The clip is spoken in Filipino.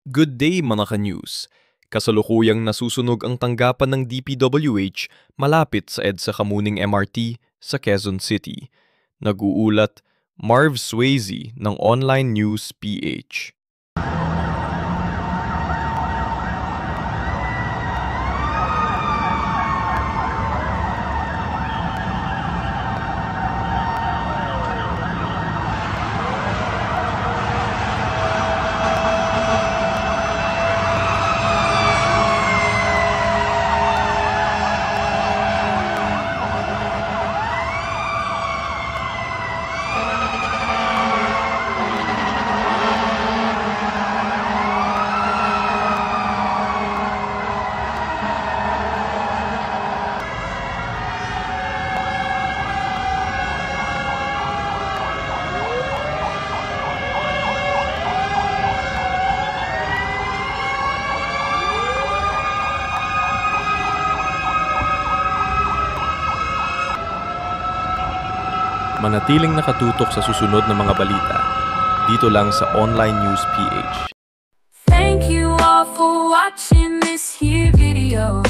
Good day mga ka-news! Kasalukuyang nasusunog ang tanggapan ng DPWH malapit sa EDSA Kamuning MRT sa Quezon City. Nag-uulat, Marv Swayze ng Online News PH. Manatiling nakatutok sa susunod na mga balita dito lang sa Online News PH. Thank you all for watching this here video.